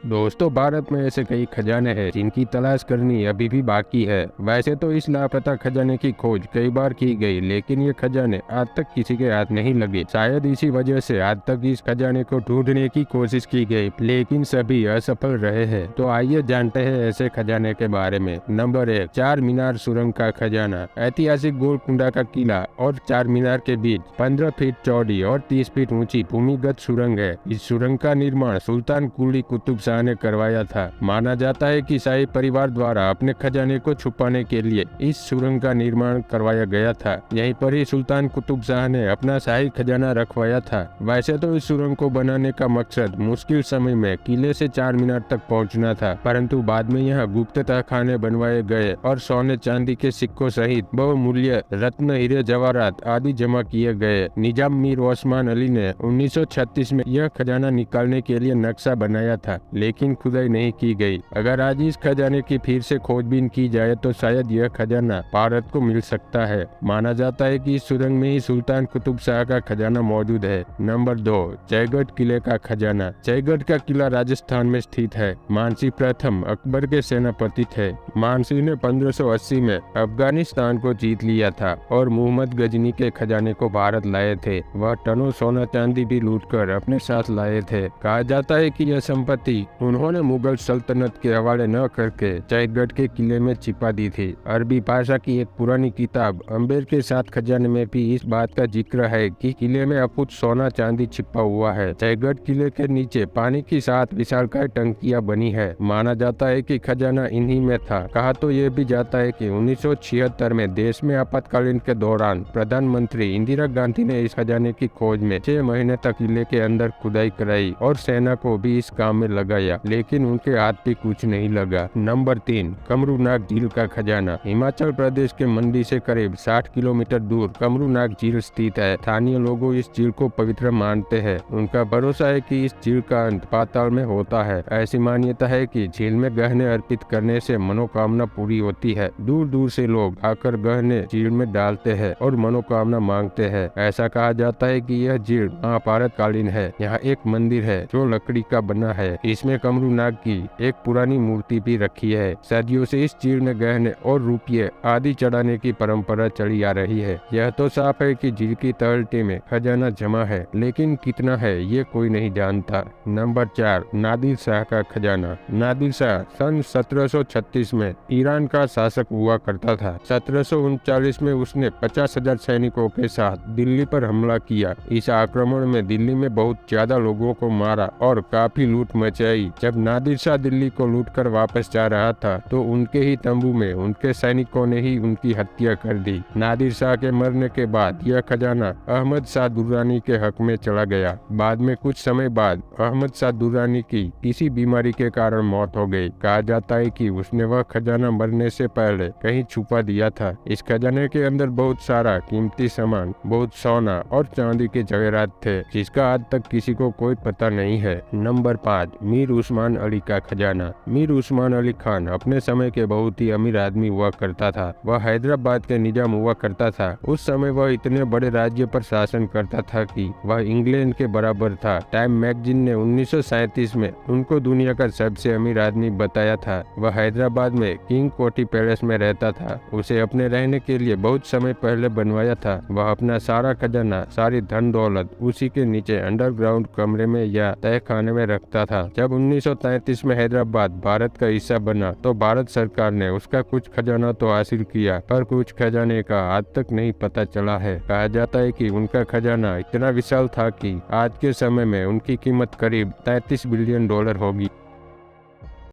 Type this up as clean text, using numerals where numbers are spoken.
दोस्तों, भारत में ऐसे कई खजाने हैं जिनकी तलाश करनी अभी भी बाकी है। वैसे तो इस लापता खजाने की खोज कई बार की गई, लेकिन ये खजाने आज तक किसी के हाथ नहीं लगे। शायद इसी वजह से आज तक इस खजाने को ढूंढने की कोशिश की गई, लेकिन सभी असफल रहे हैं। तो आइए जानते हैं ऐसे खजाने के बारे में। नंबर 1, चार मीनार सुरंग का खजाना। ऐतिहासिक गोलकुंडा का किला और चार मीनार के बीच 15 फीट चौड़ी और 30 फीट ऊंची भूमिगत सुरंग है। इस सुरंग का निर्माण सुल्तान कुली कुतुब शाह ने करवाया था। माना जाता है कि शाही परिवार द्वारा अपने खजाने को छुपाने के लिए इस सुरंग का निर्माण करवाया गया था। यहीं पर ही सुल्तान कुतुब शाह ने अपना शाही खजाना रखवाया था। वैसे तो इस सुरंग को बनाने का मकसद मुश्किल समय में किले से चार मीनार तक पहुंचना था, परंतु बाद में यहाँ गुप्त तहखाने बनवाए गए और सोने चांदी के सिक्कों सहित बहुमूल्य रत्न, हीरे, जवाहरात आदि जमा किए गए। निजाम मीर ओस्मान अली ने 1936 में यह खजाना निकालने के लिए नक्शा बनाया था, लेकिन खुदाई नहीं की गई। अगर आज इस खजाने की फिर से खोजबीन की जाए तो शायद यह खजाना भारत को मिल सकता है। माना जाता है कि इस सुरंग में ही सुल्तान कुतुब शाह का खजाना मौजूद है। नंबर 2, जयगढ़ किले का खजाना। जयगढ़ का किला राजस्थान में स्थित है। मानसी प्रथम अकबर के सेनापति थे। मानसी ने 1580 में अफगानिस्तान को जीत लिया था और मोहम्मद गजनी के खजाने को भारत लाए थे। वह टनों सोना चांदी भी लूटकर अपने साथ लाए थे। कहा जाता है कि यह संपत्ति उन्होंने मुगल सल्तनत के हवाले न करके जयगढ़ के किले में छिपा दी थी। अरबी भाषा की एक पुरानी किताब अंबेर के साथ खजाने में भी इस बात का जिक्र है कि किले में अकुत सोना चांदी छिपा हुआ है। जयगढ़ किले के नीचे पानी की 7 विशालकाय टंकियां बनी है। माना जाता है कि खजाना इन्हीं में था। कहा तो ये भी जाता है कि 1976 में देश में आपातकालीन के दौरान प्रधानमंत्री इंदिरा गांधी ने इस खजाने की खोज में 6 महीने तक किले के अंदर खुदाई कराई और सेना को भी इस काम में लगाया, लेकिन उनके हाथ भी कुछ नहीं लगा। नंबर 3, कमरूनाग झील का खजाना। हिमाचल प्रदेश के मंडी से करीब 60 किलोमीटर दूर कमरूनाग झील स्थित है। स्थानीय लोग इस झील को पवित्र मानते हैं। उनका भरोसा है कि इस झील का अंत पाताल में होता है। ऐसी मान्यता है कि झील में गहने अर्पित करने से मनोकामना पूरी होती है। दूर दूर से लोग आकर गहने झील में डालते हैं और मनोकामना मांगते हैं। ऐसा कहा जाता है कि यह झील महाभारत कालीन है। यहाँ एक मंदिर है जो लकड़ी का बना है। इसमें कमरूनाग की एक पुरानी मूर्ति भी रखी है। सदियों से इस झील में गहने और रुपये आदि चढ़ाने की परंपरा चली आ रही है। यह तो साफ है कि झील की तलहटी में खजाना जमा है, लेकिन कितना है ये कोई नहीं जानता। नंबर 4, नादिर शाह का खजाना। नादिर शाह सन 1736 में ईरान का शासक हुआ करता था। 1739 में उसने 50,000 सैनिकों के साथ दिल्ली पर हमला किया। इस आक्रमण में दिल्ली में बहुत ज्यादा लोगों को मारा और काफी लूट मचाई। जब नादिर शाह दिल्ली को लूटकर वापस जा रहा था तो उनके ही तंबू में उनके सैनिकों ने ही उनकी हत्या कर दी। नादिर शाह के मरने के बाद यह खजाना अहमद शाह दुर्रानी के हक में चला गया। बाद में कुछ समय बाद अहमद शाह दुर्रानी की किसी बीमारी के कारण मौत हो गई। कहा जाता है कि उसने वह खजाना मरने से पहले कहीं छुपा दिया था। इस खजाने के अंदर बहुत सारा कीमती सामान, बहुत सोना और चांदी के जवाहरात थे, जिसका आज तक किसी को कोई पता नहीं है। नंबर 5, मीर उस्मान अली का खजाना। मीर उस्मान अली खान अपने समय के बहुत ही अमीर आदमी हुआ करता था। वह हैदराबाद के निजाम हुआ करता था। उस समय वह इतने बड़े राज्य पर शासन करता था कि वह इंग्लैंड के बराबर था। टाइम मैगजीन ने 1937 में उनको दुनिया का सबसे अमीर आदमी बताया था। वह हैदराबाद में किंग कोठी पैलेस में रहता था। उसे अपने रहने के लिए बहुत समय पहले बनवाया था। वह अपना सारा खजाना, सारी धन दौलत उसी के नीचे अंडरग्राउंड कमरे में या तहखाने में रखता था। जब 1933 में हैदराबाद भारत का हिस्सा बना तो भारत सरकार ने उसका कुछ खजाना तो हासिल किया, पर कुछ खजाने का आज तक नहीं पता चला है। कहा जाता है कि उनका खजाना इतना विशाल था कि आज के समय में उनकी कीमत करीब $33 बिलियन होगी।